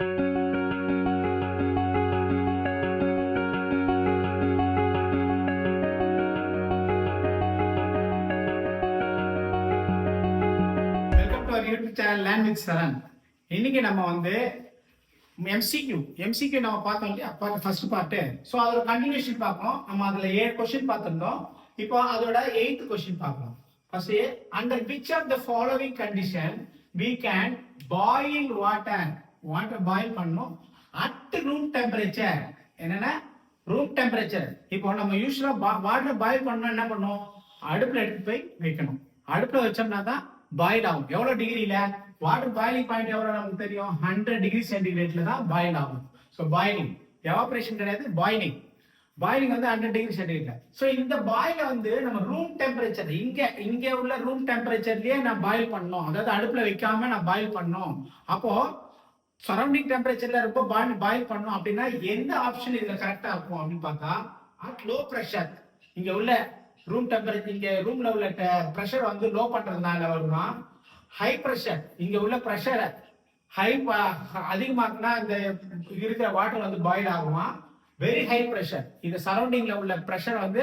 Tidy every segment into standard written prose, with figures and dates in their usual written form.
YouTube channel learn with சரண். இன்னைக்கு நம்ம வந்து எம்சிக்யூ நம்ம பார்த்தோம் இல்லையா, ஃபர்ஸ்ட் பார்ட்டு. ஸோ அதோட கண்டினியூஷன் பார்க்கணும். நம்ம அதில் 7 கொஸ்டின் பார்த்துருந்தோம். இப்போ அதோட 8th கொஸ்டின் பார்க்கலாம். First, under which of the following condition we can boil water boil பண்ணணும் அட் ரூம் டெம்பரேச்சர். என்னன்னா ரூம் டெம்பரேச்சர். இப்போ நம்ம யூஸ்வலா வாட்டர் பாயில் பண்ணணும், என்ன பண்ணும், அடுப்புல எடுத்து போய் வைக்கணும். அடுப்புல வச்சோம்னா தான் பாயில் ஆகும். எவ்வளவு டிகிரியில? வாட்டர் பாயிலிங் பாயிண்ட் எவ்வளவு நமக்கு தெரியும், 100 டிகிரி சென்டிகிரேட்ல தான் பாயில் ஆகும். ஸோ பாயிலிங், எவாபரேஷன் கிடையாது, பாயிலிங். பாயிலிங் வந்து 100 டிகிரி சென்டிகிரேட். ஸோ இந்த பாயில வந்து நம்ம ரூம் டெம்பரேச்சர், இங்க உள்ள ரூம் டெம்பரேச்சர்லயே நான் பாயில் பண்ணணும். அதாவது அடுப்புல வைக்காம நான் பாயில் பண்ணணும். அப்போ சரௌண்டிங் டெம்பரேச்சர்ல ரொம்ப பாயில் பண்ணணும் அப்படின்னா எந்த ஆப்ஷன் இதுல கரெக்டா இருக்கும் அப்படின்னு பார்த்தா, அட் லோ ப்ரெஷர். இங்க உள்ள ரூம் டெம்பரேச்சர், இங்க ரூம்ல உள்ள பிரஷர் வந்து லோ பண்றதுனால வருமா. ஹை பிரஷர், இங்க உள்ள பிரஷர் அதிகமா இருக்குன்னா இந்த இருக்கிற வாட்டர் வந்து பாயில் ஆகுமா. வெரி ஹை பிரஷர், இந்த சரௌண்டிங்ல உள்ள பிரஷர் வந்து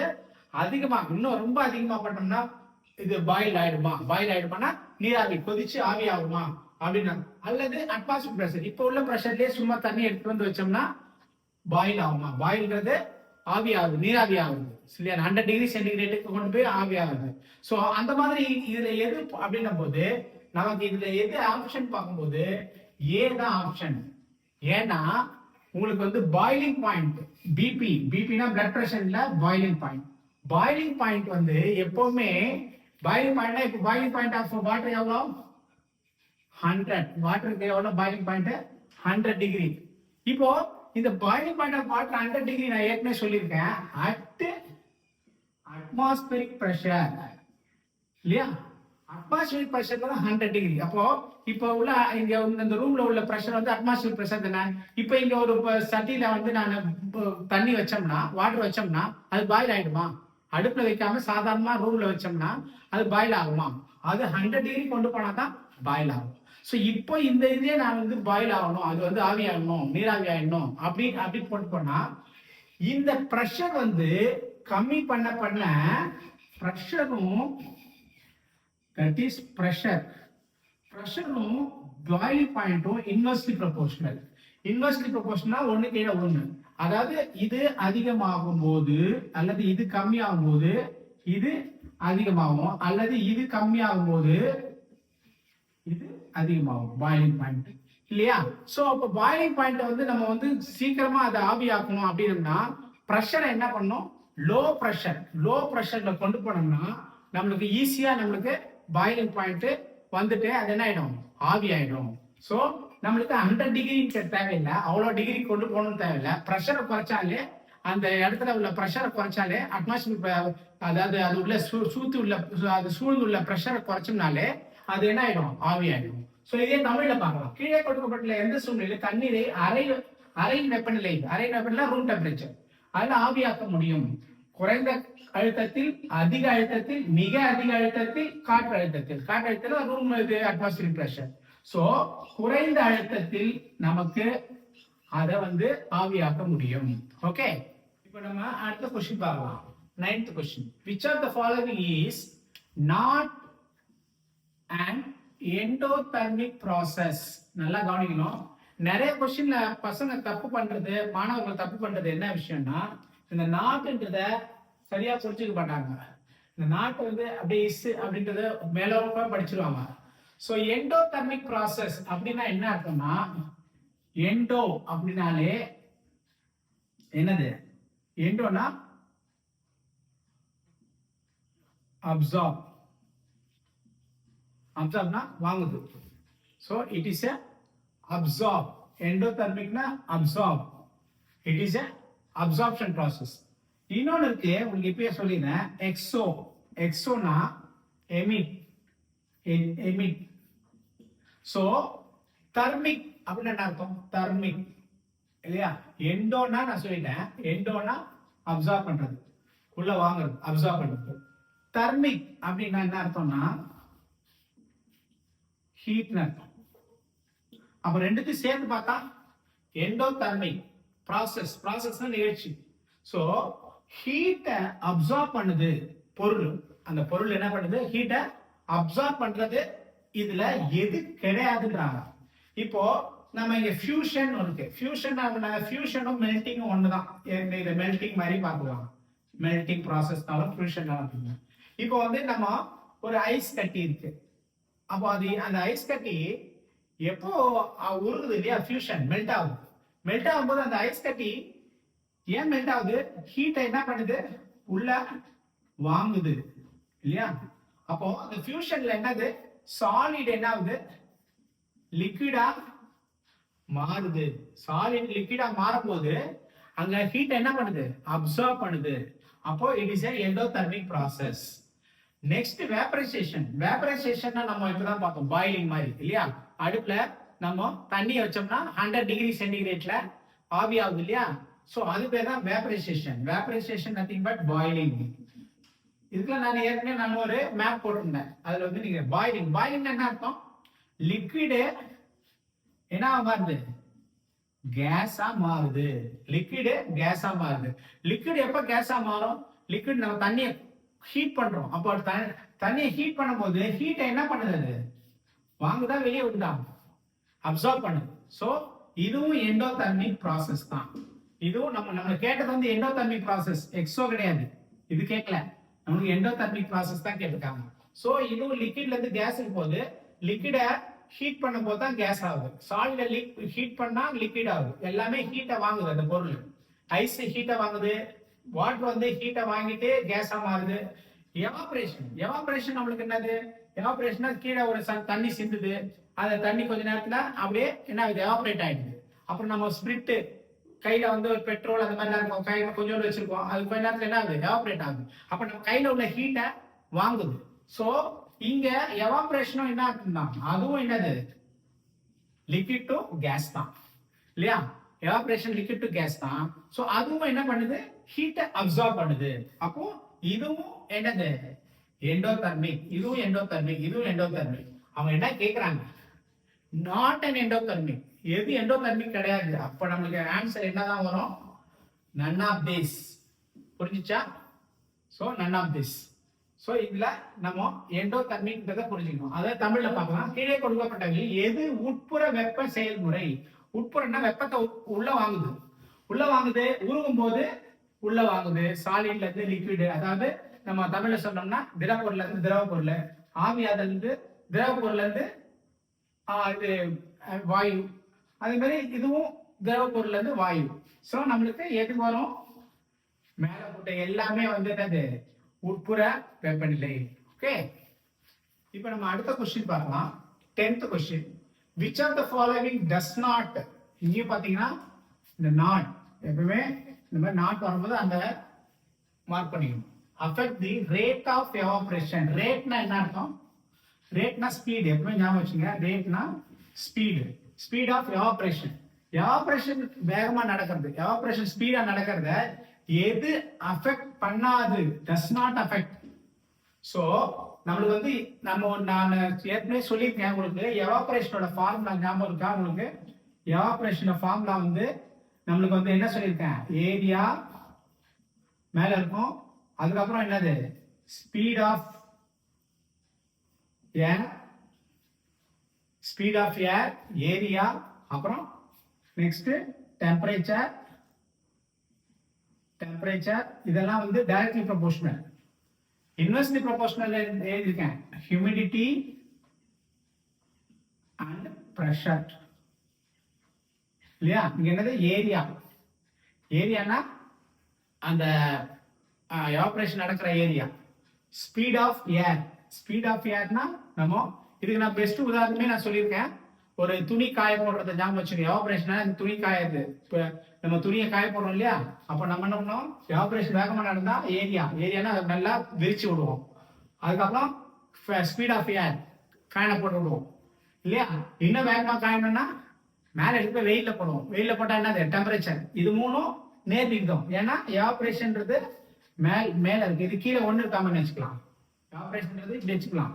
அதிகமா, இன்னும் ரொம்ப அதிகமா பண்ணோம்னா இது பாயில் ஆயிடுமானா நீராவி கொதிச்சு ஆவி ஆகுமா அப்படின்னா. அல்லது அட்மாஸ்பியர் பிரஷர், இப்ப உள்ள பிரஷர்லயே சும்மா தண்ணி எடுத்து வந்து வச்சோம்னா பாயில் ஆகுமா. பாயில்ங்கிறது ஆவி ஆகுது, நீராவி ஆகுது இல்லையா, 100 டிகிரி சென்டிகிரேட்டுக்கு கொண்டு போய் ஆவி ஆகுது. ஸோ அந்த மாதிரி இதுல எது அப்படின்னும் போது நமக்கு இதுல எது ஆப்ஷன் பார்க்கும்போது ஏ தான் ஆப்ஷன். ஏன்னா உங்களுக்கு வந்து பாயிலிங் பாயிண்ட் பிபினா பிளட் பிரஷர் இல்ல, பாயிலிங் பாயிண்ட் வந்து எப்பவுமே பாயிலிங் பாயிண்ட்னா, இப்போ பாயிலிங் பாயிண்ட் ஆஃப் வாட்டர் எவ்வளோ, 100. வாட்டருக்கு எவ்வளவு பாயிலிங் பாயிண்ட், 100 டிகிரி. இப்போ இந்த boiling point of water 100 degree நான் ஏற்கனவே சொல்லியிருக்கேன், அட் அட்மாஸ்பியரிக் பிரஷர் இல்லையா. அட்மாஸ்பியரிக் பிரஷர்ல தான் 100 டிகிரி. அப்போ இப்போ உள்ள இங்க இந்த ரூம்ல உள்ள பிரஷர் வந்து அட்மாஸ்பியரிக் பிரஷர் தானே. இப்போ இங்க ஒரு சட்டியில வந்து நான் தண்ணி வச்சோம்னா, வாட்டர் வச்சோம்னா அது பாயில் ஆயிடுமா. அடுப்புல வைக்காம சாதாரணமா ரூம்ல வச்சோம்னா அது பாயில் ஆகுமா. அது 100 டிகிரி கொண்டு போனா தான் பாயில் ஆகும். ஸோ இப்போ இந்த இதே நான் வந்து பாயில் ஆகணும், அது வந்து ஆவி ஆகணும், நீராவி ஆயிடணும் அப்படி போட்டு போனா இந்த ப்ரெஷர் வந்து கம்மி பண்ண ப்ரெஷரும், தட் இஸ் ப்ரெஷரும் பாயிலிங் பாயிண்ட்டும் இன்வெர்ஸ்லி ப்ரொபோர்ஷனல். Inversely proportional 1:1. அதாவது இது அதிகமாகும் போது அல்லது இது கம்மியாகும் போது இது அதிகமாகும், அல்லது இது கம்மியாகும் போது இது அதிகமாகும் பாயிலிங் பாயிண்ட் இல்லையா. சோ அப்ப பாயிலிங் பாயிண்ட் வந்து நம்ம வந்து சீக்கிரமா அதை ஆவியாக்கணும் அப்படின்னா பிரஷரை என்ன பண்ணும், லோ ப்ரெஷர்ல கொண்டு போனோம்னா நம்மளுக்கு ஈஸியா நம்மளுக்கு பாயிலிங் பாயிண்ட் வந்துட்டு அது என்ன ஆயிடும், ஆவி ஆயிடும். சோ நம்மளுக்கு 100 டிகிரி தேவையில்லை, அவ்வளோ டிகிரி கொண்டு போகணும்னு தேவையில்லை. ப்ரெஷரை குறைச்சாலே, அந்த இடத்துல உள்ள ப்ரெஷரை குறைச்சாலே, அட்மாஸ்பியர் அதாவது அது உள்ள சூழ்ந்து உள்ள ப்ரெஷரை குறைச்சோம்னாலே அது என்ன ஆயிடும், ஆவி ஆயிடும். சோ இதே தமிழ்ல பார்க்கலாம். கீழே கொடுக்கப்பட்டுள்ள எந்த சூழ்நிலை தண்ணீரை அறை வெப்பநிலை ரூம் டெம்பரேச்சர் அதுல ஆவியாக்க முடியும். குறைந்த அழுத்தத்தில், அதிக அழுத்தத்தில், மிக அதிக அழுத்தத்தில், காற்று அழுத்தத்தில் ரூம் இது அட்மாஸ்பியரிக் பிரஷர். சோ குறைந்த அழுத்தத்தில் நமக்கு அதை வந்து ஆவியாக்க முடியும். ஓகே, இப்போ நம்ம அடுத்த கொஸ்டின் பார்க்கலாம். 9th question, which of the following is not an endothermic process? நல்லா கவனிக்கணும். நிறைய கொஸ்டின்ல பசங்க தப்பு பண்றது, மாணவர்கள் தப்பு பண்றது என்ன விஷயம்னா, இந்த நாட்டுன்றத சரியா புரிஞ்சுக்க மாட்டாங்க. இந்த நாட்டு வந்து அப்படியே அப்படின்றத மேலோக்கமா படிச்சிருவாங்க. சோ எண்டோதெர்மிக் ப்ராசஸ் அப்படின்னா என்ன அர்த்தம்னா, எண்டோ அப்படின்னாலே என்னது, எண்டோனா அப்சார்ப்னா வாங்குது. So it is a absorb. எண்டோதெர்மிக்னா absorb, it is a absorption process. இன்னொன்னு இருக்கு, உங்களுக்கு இப்பயே சொல்லிடுறேன், எக்ஸோனா எமிட். சோ தெர்மிக் அப்படின்னு என்ன அர்த்தம், தெர்மிக் இல்லையா. எண்டோனா நான் சொல்லிட்டேன், எண்டோனா அப்சார்ப் பண்றது, உள்ள வாங்குறது, அப்சார்ப் பண்றது. தெர்மிக் அப்படின்னா என்ன அர்த்தம்னா ஹீட் அர்த்தம். அப்ப ரெண்டுத்தையும் சேர்த்து பார்த்தா எண்டோதெர்மிக் ப்ராசஸ்னா நிகழ்ச்சி. ஸோ ஹீட்டை அப்சார்ப் பண்ணுது பொருள். அந்த பொருள் என்ன பண்ணுது? ஹீட்டை அப்சார்ப் பண்றது. இதுல எது கிடையாதுன்றாங்க. இப்போ நம்ம இங்க ஃபியூஷன் இருக்கு. ஃபியூஷனும் மெல்டிங்கும் ஒண்ணுதான். இதை மெல்டிங் மாதிரி பார்க்கலாம். மெல்டிங் ப்ராசஸ்னாலும் ஃபியூஷன் நடக்குது. இப்போ வந்து நம்ம ஒரு ஐஸ் கட்டி இருக்கு. அப்போ அது அந்த ஐஸ் கட்டி எப்போ உருகுது இல்லையா? ஃபியூஷன் மெல்ட் ஆகுது. மெல்ட் ஆகும்போது அந்த ஐஸ் கட்டி ஏன் மெல்ட் ஆகுது? ஹீட்டை என்ன பண்ணுது? உள்ள வாங்குது இல்லையா? அப்போ அந்த ஃபியூஷன்ல என்னது? சாலிட் என்ன ஆகுது? லிக்விடா மாறுது. சாலிட் லிக்விடா மாறும்போது அங்க ஹீட் என்ன பண்ணுது? அப்சார்ப் பண்ணுது. அப்போ it is a endothermic process. Next vaporisation நம்ம இப்பதான் பார்த்தோம். பாயிலிங் மாதிரி இல்லையா? அடுப்புல நம்ம தண்ணி வச்சோம்னா 100 டிகிரி சென்டிகிரேட்ல ஆவி ஆகுது இல்லையா? சோ அது பேர் தான் வேப்பரைசேஷன் நத்திங் பட் பாயிலிங். இதுக்குள்ள நான் ஏற்கனவே ஒரு மேப் போட்டிருந்தேன். அதுல வந்து நீங்க பாயிலிங் என்ன அர்த்தம்? லிக்விடு என்ன மாறுது? கேஸா மாறுது. லிக்விடு கேஸா மாறுது. லிக்விட் எப்ப கேஸா மாறும்? லிக்விட் நம்ம தண்ணியை ஹீட் பண்றோம். அப்போ தண்ணியை ஹீட் பண்ணும்போது ஹீட்டை என்ன பண்ணுது? அது வாங்குதா வெளியே விடுதா? அப்சார்ப் பண்ணுது. சோ இதுவும் எண்டோதெர்மிக் ப்ராசஸ் தான். இதுவும் நம்ம கேட்டது வந்து எண்டோதெர்மிக் ப்ராசஸ், எக்ஸோ கிடையாது. இது கேட்கல, நமக்கு எண்டோதெர்மிக் ப்ராசஸ் தான் கேட்டிருக்காங்க. சோ இதுவும் லிக்விட்ல இருந்து கேஸுக்கு போகுது. லிக்விட ஹீட் பண்ணும் போது தான் கேஸ் ஆகுது. சாலிட ஹீட் பண்ணா லிக்விட் ஆகுது. எல்லாமே ஹீட்டை வாங்குது. அந்த பொருள் ஐஸ் ஹீட்டை வாங்குது. வாட்டர் வந்து ஹீட்டை வாங்கிட்டு கேஸா மாறுது. எவாபரேஷன் நம்மளுக்கு என்னது? எவாபரேஷன் கீழே ஒரு தண்ணி சிந்துது. அந்த தண்ணி கொஞ்ச நேரத்துல அப்படியே என்ன ஆகுது? எவாபரேட் ஆயிடுது. அப்புறம் நம்ம ஸ்பிரிட் கையில வந்து ஒரு பெட்ரோல் அந்த மாதிரி இருக்கும், கையில கொஞ்சோண்டு வச்சிருக்கோம். அது கொஞ்ச நேரத்துல என்ன ஆகுது? எவாபரேட் ஆகுது. அப்ப நம்ம கையில உள்ள ஹீட்டை வாங்குது. சோ இங்க எவாபரேஷனும் என்ன ஆகுதுன்னா அதுவும் என்னது? லிக்விட் டு கேஸ் தான் இல்லையா? எவாபரேஷன் லிக்விட் டு கேஸ் தான். சோ அதுவும் என்ன பண்ணுது? ஹீட்டை அப்சார்ப் பண்ணுது. அப்போ இதுவும் என்னது? எண்டோதெர்மிக். இதுவும் எண்டோதெர்மிக். அவங்க என்ன கேக்குறாங்க? Not an endothermic. எது எண்டோதெர்மிக் கிடையாது. அப்ப நம்மளுக்கு ஆன்சர் என்னதான் வரும்? none of this. புரிஞ்சுச்சா? So none of this. So இதுல நம்ம எண்டோதெர்மிக்ன்றத புரிஞ்சுக்கணும். அதை தமிழ்ல பார்க்கலாம். கீழே கொடுக்கப்பட்டவர்கள் எது உட்புற வெப்ப செயல்முறை? உட்புறம்னா வெப்பத்தை உள்ள வாங்குது. உருகும் போது உள்ள வாங்குது. சாலிட்ல இருந்து லிக்விட், அதாவது நம்ம தமிழ்ல சொன்னோம்னா திரவப்பொருள்ல இருந்து திரவ பொருள், ஆவியாதல் இருந்து திரவ பொருள்ல இருந்து இது வாயு. அதே மாதிரி இதுவும் திரவ பொருள்ல இருந்து வாயு. சோ நம்மளுக்கு எது வரும்? மேல போட்ட எல்லாமே வந்து என்னது? உட்புற வெப்பநிலை. ஓகே, இப்போ நம்ம அடுத்த கொஸ்டின் பார்க்கலாம். 10th question. which of the following does not, இங்க பாத்தீங்கன்னா இந்த நாட் எப்பவுமே இந்த மாதிரி நாட் வரும்போது அந்த மார்க் பண்ணிக்கணும். affect the rate of evaporation. ரேட்னா என்ன அர்த்தம்? ரேட்னா ஸ்பீட். எப்பவுமே ஞாபகம் வச்சுங்க. ரேட்னா ஸ்பீட் ஆஃப் எவாபரேஷன். எவாபரேஷன் வேகமா நடக்கிறது, எவாபரேஷன் ஸ்பீடா நடக்கிறத எது அஃபெக்ட் பண்ணாது? Does not affect. சோ நம்மளுக்கு வந்து நான் ஏற்கனவே சொல்லியிருக்கேன் உங்களுக்கு. எவாபரேஷனோட ஃபார்முலா ஞாபகம் இருக்கா உங்களுக்கு? எவாபரேஷனோட ஃபார்முலா வந்து நம்மளுக்கு வந்து என்ன சொல்லியிருக்கேன்? ஏரியா மேல இருக்கும், அதுக்கப்புறம் என்னது? ஸ்பீட் ஆஃப் ஏர், ஏரியா, அப்புறம் நெக்ஸ்ட் டெம்பரேச்சர். இதெல்லாம் வந்து டைரக்ட்லி ப்ரொபோர்ஷனல். இன்வெர்ஸ்லி ப்ரொபோர்ஷனல் எழுதிருக்கேன். ஹியூமிடிட்டி அண்ட் பிரஷர் இல்லையா? இங்க என்னது? ஏரியானா அந்த எவாபரேஷன் நடக்கிற ஏரியா. ஸ்பீட் ஆஃப் ஏர்னா நம்ம இதுக்கு நான் பெஸ்ட் உதாரணமே நான் சொல்லியிருக்கேன். ஒரு துணி காய போடுறத ஞாபகம் வச்சுக்கோங்க. எவாபரேஷன் துணி காயுது. இப்போ நம்ம துணியை காய போடுறோம் இல்லையா? அப்ப நம்ம என்ன பண்ணோம்? எவாபரேஷன் வேகமா நடந்தா ஏரியானா நல்லா விரிச்சு விடுவோம். அதுக்கப்புறம் ஸ்பீட் ஆஃப் ஏர் ஃபேனை போட்டு விடுவோம் இல்லையா? இன்னும் வேகமா காயணும்னா மேல எடுத்து வெயில்ல போடுவோம். வெயில்ல போட்டா என்னது? டெம்பரேச்சர். இது மூணும் நேர் விகிதம். ஏன்னா எவாபரேஷன்ன்றது மேல இருக்கு, இது கீழே ஒண்ணு இருக்காமன்னு வச்சுக்கலாம். எவாபரேஷன்ன்றது இப்படி வச்சுக்கலாம்,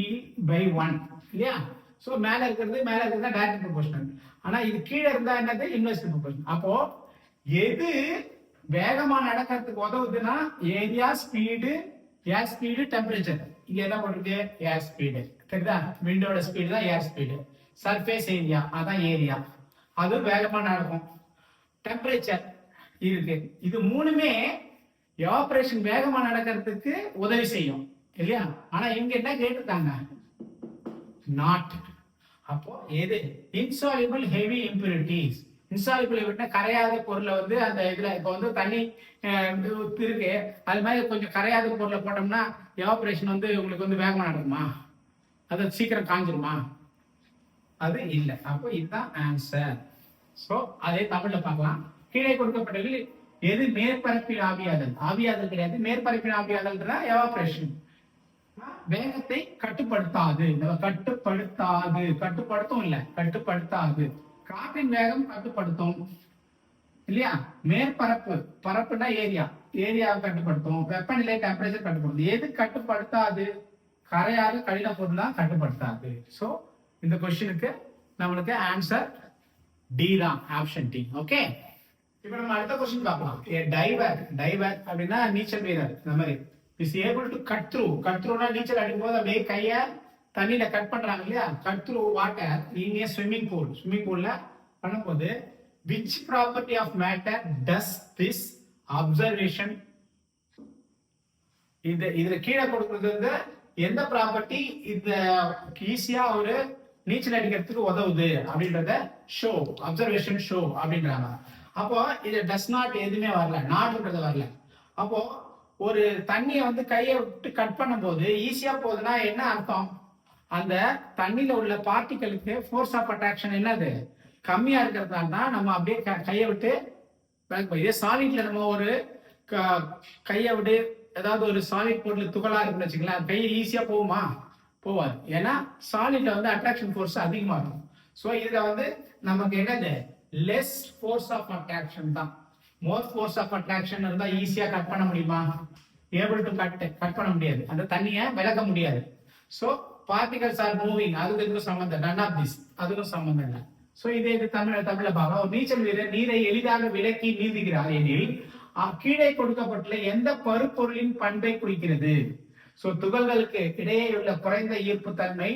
E/1 இல்லையா? ஸோ மேலே இருக்கிறது தான் டைரக்ட் ப்ரொபோஷனல். ஆனா இது கீழே இருந்தா என்னது இன்வெர்ஸ்லி ப்ரொபோஷனல். அப்போ எது வேகமா நடக்கிறதுக்கு உதவுதுன்னா ஏரியா, ஸ்பீடு, ஏர் ஸ்பீடு, டெம்பரேச்சர். இங்க என்ன போட்டிருக்கு? ஏர் ஸ்பீடு. சரிதா? விண்டோட ஸ்பீடு தான் ஏர் ஸ்பீடு. சர்ஃபேஸ் ஏரியா அதான் ஏரியா, அது வேகமா நடக்கும். டெம்பரேச்சர் இருக்கு. இது மூணுமே எவாபரேஷன் வேகமா நடக்கிறதுக்கு உதவி செய்யும் இல்லையா? ஆனா இங்க என்ன கேட்டிருக்காங்க? நாட். அப்போ எது? Insoluble heavy impurities. இன்சால்யூபிள் விட்டு கரையாத பொருளை வந்து அந்த இதுல இப்போ வந்து தண்ணி இருக்கு, அது மாதிரி கொஞ்சம் கரையாத பொருளை போட்டோம்னா எவாபரேஷன் வந்து உங்களுக்கு வந்து வேகமா நடக்குமா? அது சீக்கிரம் காஞ்சிருமா? அது இல்லை. அப்போ இதுதான் ஆன்சர். ஸோ அதே தமிழ்ல பார்க்கலாம். கீழே கொடுக்கப்பட்டது எது மேற்பரப்பில் ஆவியாதல்? ஆவியாதல் கிடையாது, மேற்பரப்பில் ஆவியாதல்னா எவாபரேஷன். வேகத்தை கட்டுப்படுத்தாது, கட்டுப்படுத்தும் இல்ல, கட்டுப்படுத்தாது. காற்றின் வேகம் கட்டுப்படுத்தும் இல்லையா? மேற்பரப்பு, பரப்புனா ஏரியா, ஏரியாவை கட்டுப்படுத்தும். வெப்பநிலை, டெம்பரேச்சர் கட்டுப்படுத்தும். எது கட்டுப்படுத்தாது? கரையாத கடின பொருள் தான் கட்டுப்படுத்தாது. ஸோ இந்த கொஸ்டினுக்கு நம்மளுக்கு ஆன்சர் டி தான், ஆப்ஷன் டி. ஓகே, இப்போ நம்ம அடுத்த கொஸ்டின் பார்க்கலாம். டைவர் அப்படின்னா நீச்சல் வீரர். இந்த மாதிரி இஸ் ஏபிள் டு கட் த்ரூனா நீச்சல் அடிக்கும் போது அப்படியே கையை தண்ணியில கட் பண்றாங்க இல்லையா? Cut through water in a swimming பூல்ல பண்ணும்போது which property of matter does this observation? இதுல கீழே கொடுக்கிறது வந்து எந்த ப்ராப்பர்ட்டி இந்த ஈஸியா ஒரு நீச்சல் அடிக்கிறதுக்கு உதவுது அப்படின்றத ஷோ, அப்சர்வேஷன் ஷோ அப்படின்றாங்க. அப்போ இது டஸ் நாட் எதுவுமே வரல, நாட்ன்றது வரல. அப்போ ஒரு தண்ணியை வந்து கையை விட்டு கட் பண்ணும் போது ஈஸியா போகுதுன்னா என்ன அர்த்தம்? அந்த தண்ணியில உள்ள பார்ட்டிகளுக்கு ஃபோர்ஸ் ஆஃப் அட்ராக்ஷன் என்னது? கம்மியா இருக்கிறதுனால தான் நம்ம அப்படியே கையை விட்டு இதே சாலிட்ல நம்ம ஒரு கையை விட்டு ஏதாவது ஒரு சாலிட் பொருள் துகளா இருக்குன்னு வச்சுக்கலாம், கையை ஈஸியா போகுமா? போவாது. ஏன்னா சாலிட்ல வந்து அட்ராக்ஷன் ஃபோர்ஸ் அதிகமா இருக்கும். ஸோ இதுல வந்து நமக்கு என்னது? லெஸ் ஃபோர்ஸ் ஆஃப் அட்ராக்ஷன் தான். மோர் ஃபோர்ஸ் ஆஃப் அட்ராக்ஷன் இருந்தா ஈஸியா கட் பண்ண முடியுமா? ஏபிள் டு கட் பண்ண முடியாது, அந்த தண்ணியை விலக முடியாது. ஸோ பார்ட்டிகல்ஸ் ஆர் மூவிங், அதுக்கு எதுவும் சம்பந்தம், நன் ஆஃப் திஸ், அதுக்கும் சம்பந்தம் இல்லை. ஸோ இதே இது தமிழ்ல பார்க்கலாம். ஒரு நீச்சல் வீரர் நீரை எளிதாக விலக்கி நீந்துகிறார் எனில் கீழே கொடுக்கப்பட்டுள்ள எந்த பருப்பொருளின் பண்பை குறிக்கிறது? ஸோ துகள்களுக்கு இடையே உள்ள குறைந்த ஈர்ப்பு தன்மை,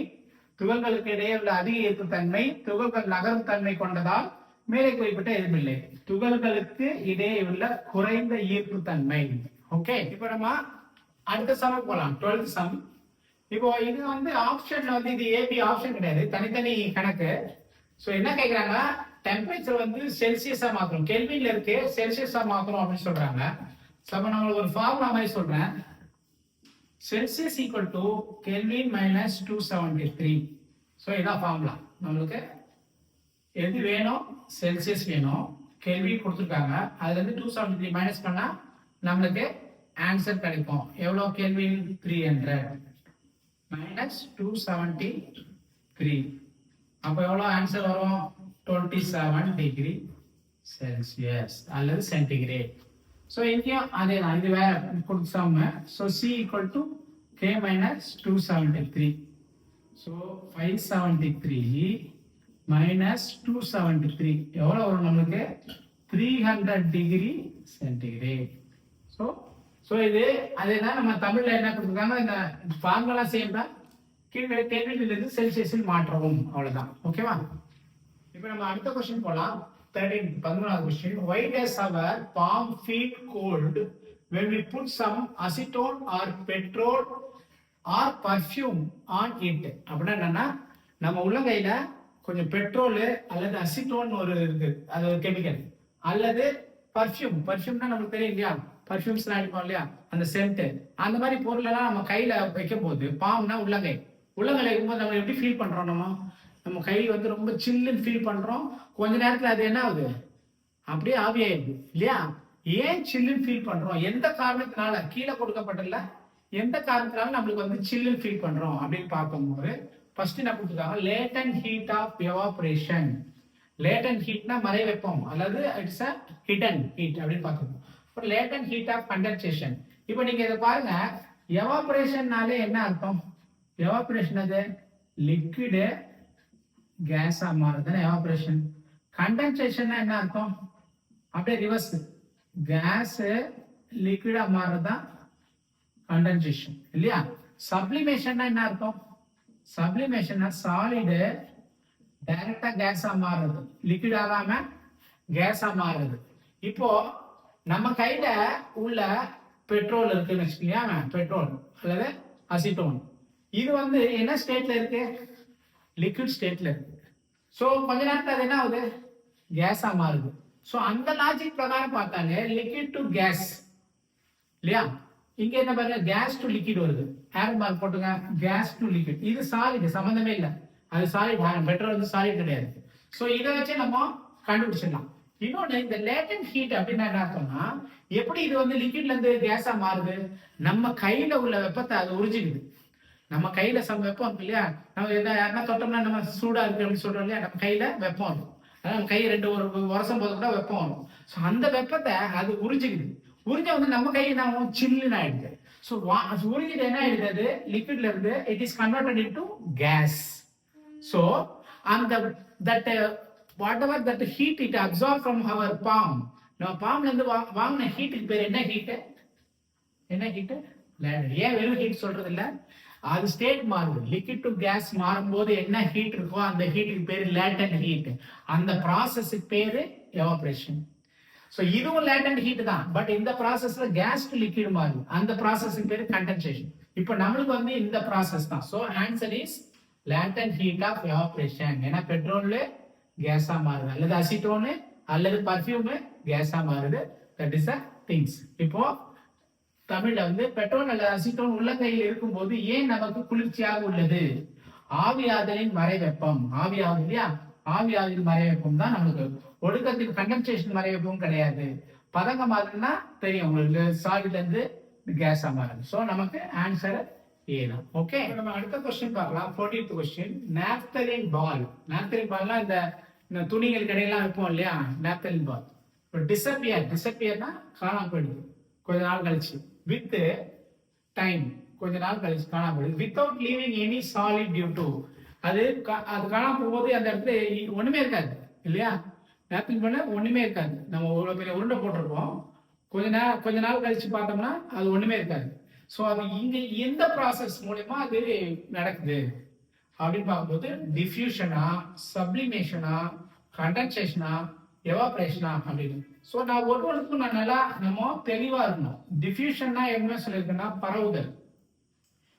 துகள்களுக்கு இடையே உள்ள அதிக ஈர்ப்பு தன்மை, துகள்கள் நகரும் தன்மை கொண்டதால் மேலே குறிப்பிட்ட எதுவுமில்லை. துகள்களுக்கு இடையே உள்ள குறைந்த ஈர்ப்பு தன்மை. ஓகே, இப்போ நம்ம அடுத்த சம் போலாம். 12th some. இப்போ இது வந்து ஆப்ஷன்ல வந்து இது ஏபி ஆப்ஷன் கிடையாது, தனித்தனி கணக்கு. ஸோ என்ன கேட்கறாங்க? டெம்பரேச்சர் வந்து செல்சியஸா மாத்தணும், கெல்வின்ல இருக்கு செல்சியஸா மாத்தணும் அப்படின்னு சொல்றாங்க. ஸோ அப்ப நம்ம ஒரு ஃபார்முலா மாதிரி சொல்றேன். Celsius equal to kelvin minus 273. So இதான் ஃபார்முலா. நம்மளுக்கு எது வேணும்? செல்சியஸ் வேணும், கெல்வின் கொடுத்துருக்காங்க. அதுல இருந்து 273 மைனஸ் பண்ணா நம்மளுக்கு ஆன்சர் கிடைக்கும். எவ்வளோ கெல்வின்? 300 மைனஸ் 273. அப்போ எவ்வளோ ஆன்சர் வரும்? 27 டிகிரி செல்சியஸ் அல்லது சென்டிகிரேட். ஸோ இங்கேயும் அதே தான், இது வேற கொடுத்தாம. So C equal to K minus 273. So 573 minus 273 எவ்வளோ வரும் நம்மளுக்கு? 300 டிகிரி சென்டிகிரேட். ஸோ இது அதேதான் நம்ம தமிழ்ல என்ன கொடுத்துருக்காங்க, இந்த ஃபார்முலா சேம் தான். கீழே கெல்வினிலிருந்து செல்சியஸில் மாற்றவும், அவ்வளவுதான். ஓகேவா? இப்போ நம்ம அடுத்த கொஸ்டின் போலாம். 13th question. Why does our palm feel cold when we put some acetone or petrol or perfume on it? அப்படின்னா என்னன்னா, நம்ம உள்ளங்கையில கொஞ்சம் பெட்ரோல் அல்லது அசிட்டோன் ஒரு இருக்கு, அது ஒரு கெமிக்கல், அல்லது பர்ஃபியூம்னா நமக்கு தெரியும் இல்லையா? பர்ஃபியூம்ஸ்லாம் அடிப்போம் இல்லையா, அந்த சென்ட், அந்த மாதிரி பொருள் எல்லாம் நம்ம கையில வைக்கும் போது, பாம்னா உள்ளங்கையில இருக்கும்போது நம்ம எப்படி ஃபீல் பண்றோம்? நம்ம கை வந்து ரொம்ப சில்லுன்னு ஃபீல் பண்றோம். கொஞ்ச நேரத்துல அது என்ன ஆகுது? அப்படியே ஆவியாயிடுது இல்லையா? ஏன் சில்லுன்னு ஃபீல் பண்றோம்? எந்த காரணத்தினால? கீழே கொடுக்கப்பட்டல எந்த காரணத்தினால நம்மளுக்கு வந்து சில்லுன்னு ஃபீல் பண்றோம் அப்படின்னு பார்க்கும்போது ஃபர்ஸ்ட் என்ன கொடுத்துருக்காங்க? Latent heat of evaporation. Latent ஹீட்னா மறை வெப்பம் அல்லது இட்ஸ் அ ஹிடன் ஹீட் அப்படின்னு பார்க்கணும். Latent heat of condensation. இப்போ நீங்க இதை பாருங்க, எவாபரேஷன்னாலே என்ன அர்த்தம்? எவாபரேஷன் அது லிக்விடு கேஸா மாறுது எவாபரேஷன். கண்டென்சேஷன் என்ன அர்த்தம்? அப்படியே ரிவர்ஸ், கேஸ் லிக்விடா மாறுறதுதான் கண்டென்சேஷன் இல்லையா? சப்ளிமேஷன் என்ன அர்த்தம்? சப்ளிமேஷன் சாலிடு டைரக்டா கேஸா மாறுறது, லிக்விட் ஆகாம கேஸா மாறுறது. இப்போ நம்ம கையில உள்ள பெட்ரோல் இருக்குன்னு வச்சுக்கோங்க, பெட்ரோல் அல்லது அசிட்டோன், இது வந்து என்ன ஸ்டேட்ல இருக்கு? லிக்விட் ஸ்டேட்ல இருக்கு. ஸோ கொஞ்ச நேரத்தில் அது என்ன ஆகுது? கேஸா மாறுது. ஸோ அந்த லாஜிக் பிரகாரம் பார்த்தாலே லிக்விட் டு கேஸ் இல்லையா? இங்க என்ன பாருங்க, கேஸ் டு லிக்விட் வருது. ஏர் மார்க் போட்டுங்க, கேஸ் டு லிக்விட். இது சாலிட், சம்பந்தமே இல்லை, அது சாலிட். பெட்ரோல் வந்து சாலிட் கிடையாது. ஸோ இதை வச்சு நம்ம கண்டுபிடிச்சிடலாம். இன்னொன்று, இந்த லேட்டன்ட் ஹீட் அப்படின்னா என்ன அர்த்தம்னா, எப்படி இது வந்து லிக்விட்ல இருந்து கேஸா மாறுது? நம்ம கையில உள்ள வெப்பத்தை அது உறிஞ்சிக்குது. நம்ம கையில வெப்பம் இருக்கு இல்லையா? நம்ம யாருன்னா தொட்டோம்னா நம்ம சூடா இருக்கு அப்படின்னு சொல்றோம் இல்லையா? நம்ம கையில வெப்பம் இருக்கும். நம்ம கை ரெண்டு ஒரு வருஷம் போது கூட வெப்பம் வரும். ஸோ அந்த வெப்பத்தை அது உறிஞ்சிக்குது. உறிஞ்ச வந்து நம்ம கை என்ன சில்லுன்னு ஆயிடுது. ஸோ உறிஞ்சிட்டு என்ன ஆயிடுது? அது லிக்விட்ல இருந்து it is converted into gas. So அந்த that whatever that heat it absorb from our palm, நம்ம பாம்ல இருந்து வாங்கின ஹீட்டுக்கு பேர் என்ன ஹீட்? என்ன ஹீட்? லேட்டன்ட். ஏன் வெறும் ஹீட் சொல்றது இல்ல, அது ஸ்டேட் மாறுது. லிக்விட் டு கேஸ் மாறும்போது என்ன ஹீட் இருக்கோ அந்த ஹீட்டுக்கு பேரு லேட்டன்ட் ஹீட். அந்த ப்ராசஸ்க்கு பேரு எவாபரேஷன். ஸோ இதுவும் லேட்டன்ட் ஹீட் தான், பட் இந்த ப்ராசஸ்ல கேஸ் டு லிக்விட் மாறுது. அந்த ப்ராசஸ்க்கு பேரு கண்டென்சேஷன். இப்போ நம்மளுக்கு வந்து இந்த ப்ராசஸ் தான். So answer is latent heat of evaporation. ஏன்னா பெட்ரோல்ல கேஸா மாறுது, அல்லது அசிட்டோனு அல்லது பர்ஃபியூம் கேஸா மாறுது. That is the things. இப்போ தமிழ்ல வந்து பெட்ரோல் அல்லது அசிட்டோன் உள்ளங்கையில் இருக்கும்போது ஏன் நமக்கு குளிர்ச்சியாக உள்ளது? ஆவியாதலின் மறை வெப்பம். ஆவியாகுது இல்லையா? ஆவியாதலின் மறை வெப்பம் தான் நமக்கு. ஒடுக்கத்தில் கண்டென்சேஷன் மறை வெப்பம் கிடையாது. பதங்கமாதுன்னா தெரியும் உங்களுக்கு, சாலிட்ல இருந்து கேஸா மாறுது. ஸோ நமக்கு ஆன்சர் ஏ தான். ஓகே, நம்ம அடுத்த கொஸ்டின் பார்க்கலாம். 14th question. நாப்தலின் பால். நாப்தலின் பால்னா இந்த துணிகள் கடையெல்லாம் வைப்போம் இல்லையா? நாப்தலின் பால். இப்போ டிசப்பியர்னா காணாம போயிடுது கொஞ்ச நாள் கழிச்சு. வித் டைம் கொஞ்ச நாள் கழிச்சு காணாம போயிடுது. Without leaving any solid due to, அது காணாம போகும்போது அந்த இடத்துல ஒண்ணுமே இருக்காது இல்லையா? நாப்தலின் பால்ல ஒண்ணுமே இருக்காது. நம்ம ஒரு பெரிய உருண்டை போட்டிருப்போம், கொஞ்ச நாள் கழிச்சு பார்த்தோம்னா அது ஒண்ணுமே இருக்காது. ஸோ அது இங்க எந்த ப்ராசஸ் மூலயமா அது நடக்குது அப்படின்னு பார்க்கும்போது, டிஃப்யூஷனா, சப்ளிமேஷனா, கண்டென்சேஷனா, எவாபரேஷனா அப்படின்னு. ஸோ நான் ஒவ்வொருக்கும் நான் நல்லா நம்ம தெளிவா இருக்கணும். டிஃப்யூஷன்னா என்ன சொல்லியிருக்கேன்னா பரவுதல்.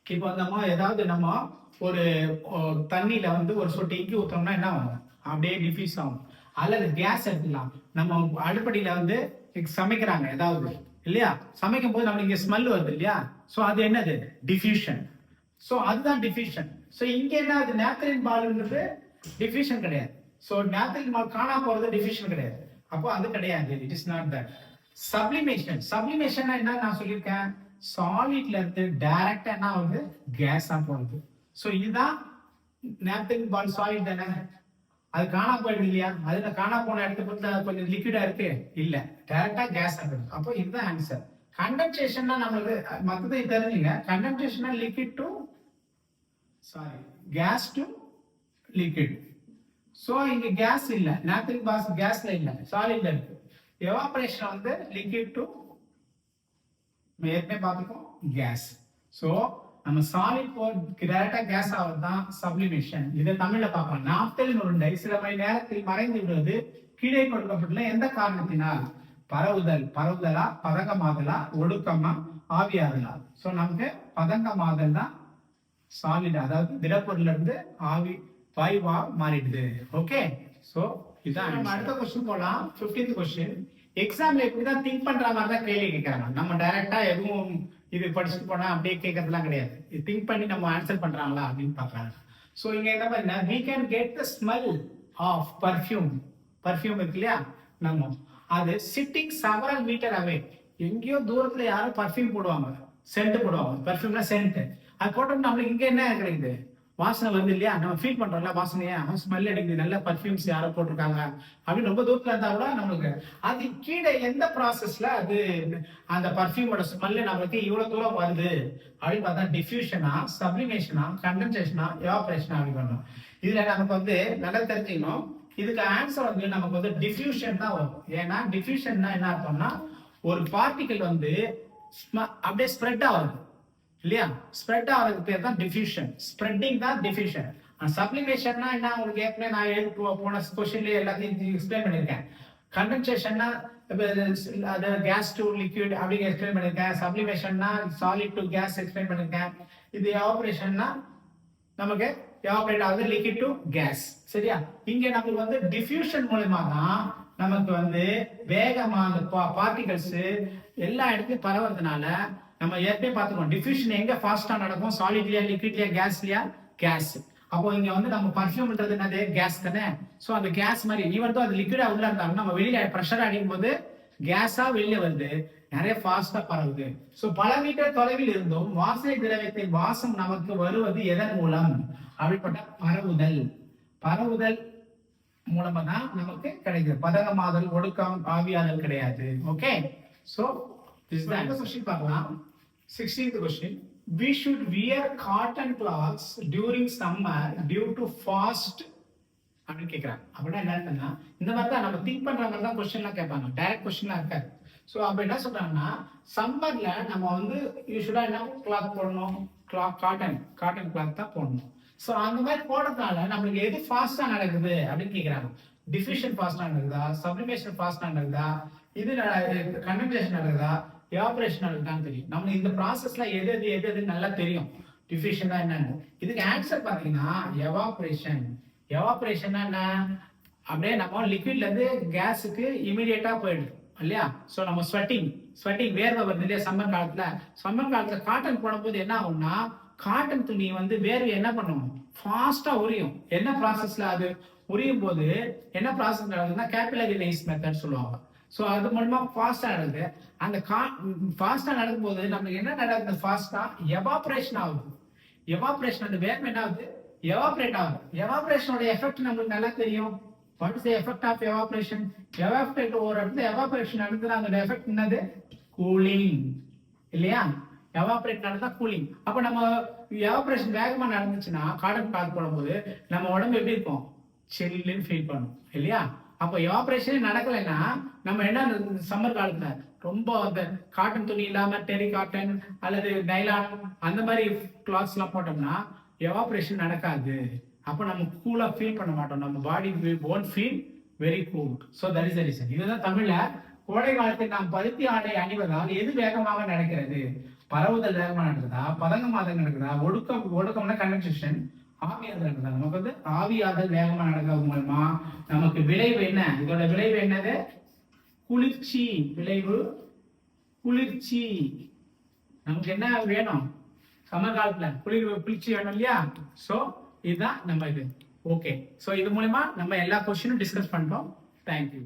இப்போ நம்ம ஏதாவது நம்ம ஒரு தண்ணியில வந்து ஒரு சொட்டு இங்கி ஊற்றோம்னா என்ன ஆகும்? அப்படியே டிஃப்யூஸ் ஆகும். அல்லது கேஸ் எடுத்துக்கலாம். நம்ம அடுப்படியில வந்து சமைக்கிறாங்க ஏதாவது இல்லையா? சமைக்கும் போது நம்மளுக்கு இங்க ஸ்மெல் வருது இல்லையா? ஸோ அது என்னது? டிஃப்யூஷன். ஸோ அதுதான் டிஃப்யூஷன். ஸோ இங்க என்ன, அது நாப்தலின் பால்ன்றது டிஃப்யூஷன் கிடையாது. ஸோ நாப்தலின் பால் காணா போறது டிஃப்யூஷன் கிடையாது. அப்போ அது கிடையாது. It is not that. Sublimation. Sublimation என்ன நான் சொல்லியிருக்கேன்? சாலிட்ல இருந்து டைரக்டா என்ன ஆகுது? கேஸா போகுது. ஸோ இதுதான் நாப்தலின் பால். சாலிட் தானே, அது காணா போயிடுது இல்லையா? அதுல காணா போன இடத்துக்கு கொஞ்சம் லிக்விடா இருக்கு இல்ல, டைரக்டா கேஸ் ஆகுது. அப்போ இதுதான் ஆன்சர். கண்டென்சேஷன்னா நம்மளுக்கு மத்ததை தெரிஞ்சுங்க. கண்டென்சேஷனா liquid to gas to liquid. So இங்க கேஸ் இல்ல, நாப்தலின் பாஸ் கேஸ்ல இல்ல, சாலிட்ல இருக்கு. எவாபரேஷன் வந்து லிக்விட் டு ஏற்கனவே பார்த்துக்கோம் கேஸ். சோ நம்ம சாலிட் டைரக்டா கேஸ் ஆகிறது தான் சப்ளிமேஷன். இதை தமிழ்ல பார்க்கலாம். நாப்தலின் உருண்டை சில மணி நேரத்தில் மறைந்து விடுவது கீழே கொடுக்கப்பட்டுள்ள எந்த காரணத்தினால்? பரவுதலா, பதங்கமாதலா, ஒடுக்கமா, ஆவியாதலா? சோ நமக்கு பதங்கமாதல் தான் சாலிட், அதாவது திடப்பொருள்ல இருந்து ஆவி வாயுவா மாறிடுது. ஓகே, சோ இதான். நம்ம அடுத்த கொஸ்டின் போலாம். 15th question. எக்ஸாம்ல இப்படிதான் திங்க் பண்ற மாதிரி தான் கேள்வி கேட்கறாங்க. நம்ம டைரக்டா எதுவும் இது படிச்சுட்டு போனா அப்படியே கேட்கறதுலாம் கிடையாது. திங்க் பண்ணி நம்ம ஆன்சர் பண்றாங்களா அப்படின்னு பாக்குறாங்க. சோ இங்க என்ன பண்ணா, we can get the smell of perfume. Perfume இருக்கு இல்லையா? நம்ம அது சிட்டிங் several meter away, எங்கேயோ தூரத்துல யாரும் பர்ஃபியூம் போடுவாங்க, சென்ட் போடுவாங்க. பர்ஃபியூம்னா சென்ட். அது போட்டோம்னா நம்மளுக்கு இங்க என்ன கிடைக்குது? வாசனை வருது இல்லையா? நம்ம ஃபீல் பண்றோம்ல வாசனையா, ஸ்மெல் அடிக்குது, நல்ல பர்ஃபியூம்ஸ் யாரோ போட்டிருக்காங்க அப்படின்னு ரொம்ப தூரத்துல இருந்தா கூட நம்மளுக்கு அது கீழே எந்த ப்ராசஸ்ல அது அந்த பர்ஃபியூமோட ஸ்மெல் நம்மளுக்கு இவ்வளவு தூரம் வருது அப்படின்னு பார்த்தா டிஃப்யூஷனா, சப்ளிமேஷனா, கண்டென்சேஷனா, எவாபரேஷனா அப்படி பண்ணலாம். இதுல நமக்கு வந்து நல்லா தெரிஞ்சுக்கணும், இதுக்கு ஆன்சர் வந்து நமக்கு வந்து டிஃப்யூஷன் தான் வரும். ஏன்னா டிஃப்யூஷன்னா என்ன அர்த்தம்னா, ஒரு பார்ட்டிகல் வந்து அப்படியே ஸ்ப்ரெட் ஆகுது இல்லையா? ஸ்ப்ரெட் ஆகிறதுக்கு பேர் தான் டிஃப்யூஷன். ஸ்ப்ரெட்டிங் தான் டிஃப்யூஷன். சப்ளிமேஷன்னா என்ன, உங்களுக்கு ஏற்கனவே நான் போன கொஸ்டின்ல எல்லாத்தையும் எக்ஸ்பிளைன் பண்ணியிருக்கேன். கண்டென்சேஷன்னா அது கேஸ் டு லிக்விட் அப்படிங்க எக்ஸ்பிளைன் பண்ணியிருக்கேன். சப்ளிமேஷன்னா சாலிட் டு கேஸ் எக்ஸ்பிளைன் பண்ணியிருக்கேன். இது எவாபரேஷன்னா நமக்கு எவாபரேட் ஆகுது லிக்விட் டு கேஸ். சரியா? இங்க நமக்கு வந்து டிஃப்யூஷன் மூலமா தான் நமக்கு வந்து வேகமா அந்த பார்ட்டிகல்ஸ் எல்லா இடத்துலயும் பரவுறதுனால நம்ம ஏற்கனவே பார்த்துக்கோம், டிஃப்யூஷன் எங்க ஃபாஸ்டா நடக்கும், சாலிட்லயா லிக்விட்லயா கேஸ்லயா? கேஸ். அப்போ இங்க வந்து நம்ம பர்ஃபியூம்ன்றது என்னது? கேஸ் தானே. சோ அந்த கேஸ் மாதிரி ஈவன் அது லிக்விடா உள்ள இருந்தாலும் நம்ம வெளியில பிரஷர் அடிக்கும் போது கேஸா வெளியே வருது, நிறைய ஃபாஸ்டா பரவுது. சோ பல மீட்டர் தொலைவில் இருந்தும் வாசனை திரவியத்தின் வாசம் நமக்கு வருவது எதன் மூலம்? அப்படிப்பட்ட பரவுதல். பரவுதல் மூலமா தான் நமக்கு கிடைக்குது. பதங்கமாதல், ஒடுக்கம், ஆவியாதல் கிடையாது. Okay. So this is the question. பார்க்கலாம். 16th question. We should wear cotton cloths during summer due to frost அப்படின்னு கேட்கறாங்க. அப்படின்னா என்னன்னா, இந்த மாதிரி தான் நம்ம திங்க் பண்ற மாதிரி தான் கொஸ்டின்லாம் கேட்பாங்க. டைரக்ட் கொஸ்டின்லாம் இருக்காது. ஸோ அப்ப என்ன சொல்றாங்கன்னா, சம்மர்ல நம்ம வந்து யூஸ்வலா என்ன கிளாத் போடணும்? காட்டன் கிளாத் தான் போடணும். ஸோ அந்த மாதிரி போடுறதுனால நம்மளுக்கு எது ஃபாஸ்டா நடக்குது அப்படின்னு கேட்கறாங்க. டிஃப்யூஷன் ஃபாஸ்டா நடக்குதா? சப்ளிமேஷன் ஃபாஸ்டா நடக்குதா? இது கண்டென்சேஷன் நடக்குதா? எவாபரேஷன் நடக்குதான்னு தெரியும். நம்ம இந்த ப்ராசஸ்ல எது நல்லா தெரியும். டிஃப்யூஷன் தான் என்னன்னு. இதுக்கு ஆன்சர் பாத்தீங்கன்னா எவாபரேஷன். எவாபரேஷன்னா என்ன? அப்படியே நம்ம லிக்விட்ல இருந்து கேஸுக்கு இமீடியட்டா போயிடுது இல்லையா? சோ நம்ம ஸ்வெட்டிங் வேர்வை வருது இல்லையா? சம்மர் காலத்துல காட்டன் போடும்போது என்ன ஆகும்னா, காட்டன் துணி வந்து வேர்வை என்ன பண்ணும்? ஃபாஸ்டா உரியும். என்ன ப்ராசஸ்ல அது உரியும் போது என்ன ப்ராசஸ் நடக்குதுன்னா, கேபிலரி ரைஸ் மெத்தட் சொல்லுவாங்க. சோ அது மூலமா ஃபாஸ்டா நடக்குது. அந்த ஃபாஸ்டா நடக்கும்போது நமக்கு என்ன நடக்குது? ஃபாஸ்டா எவாபரேஷன் ஆகுது. எவாபரேஷன், அந்த வேர்வை என்ன ஆகுது? எவாபரேட் ஆகுது. எவாபரேஷனோட எஃபெக்ட் நமக்கு நல்லா தெரியும். What is the effect of evaporation? Evaporate ஒரு இடத்துல எவாபரேஷன் நடக்குதுன்னா அந்த எஃபெக்ட் என்னது? கூலிங் இல்லையா? எவாபரேட் நடந்தா கூலிங். அப்ப நம்ம எவாபரேஷன் வேகமா நடந்துச்சுன்னா காட்டன் கிளாத் போடும்போது நம்ம உடம்பு எப்படி இருக்கும்? சில்லுன்னு ஃபீல் பண்ணும் இல்லையா? அப்ப எவாபரேஷனே நடக்கலைன்னா நம்ம என்ன, சம்மர் காலத்துல ரொம்ப அந்த காட்டன் துணி இல்லாம டெரி காட்டன் அல்லது நைலான் அந்த மாதிரி கிளாத்ஸ் எல்லாம் போட்டோம்னா எவாபரேஷன் நடக்காது. அப்ப நம்ம கூலா ஃபீல் பண்ண மாட்டோம். நம்ம பாடி won't feel very cool. So that is the reason. இதுதான் தமிழ்ல, கோடை காலத்தில் நாம் பருத்தி ஆடை அணிவதால் எது வேகமாக நடக்கிறது? பரவுதல் வேகமா நடக்குதா? பதங்கமாதல் நடக்குதா? ஒடுக்கம்னா கண்டென்சேஷன். ஆவியாதல் நடக்குதா? நமக்கு வந்து ஆவியாதல் வேகமா நடக்கிறது மூலமா நமக்கு விளைவு என்ன? இதோட விளைவு என்னது? குளிர்ச்சி. விளைவு குளிர்ச்சி. நமக்கு என்ன வேணும்? சம்மர் காலத்துல குளிர்ச்சி வேணும் இல்லையா? சோ இதுதான் நம்ம இது. ஓகே. சோ இது மூலமா நம்ம எல்லா கொஸ்டினும் டிஸ்கஸ் பண்ணிட்டோம். தேங்க்யூ.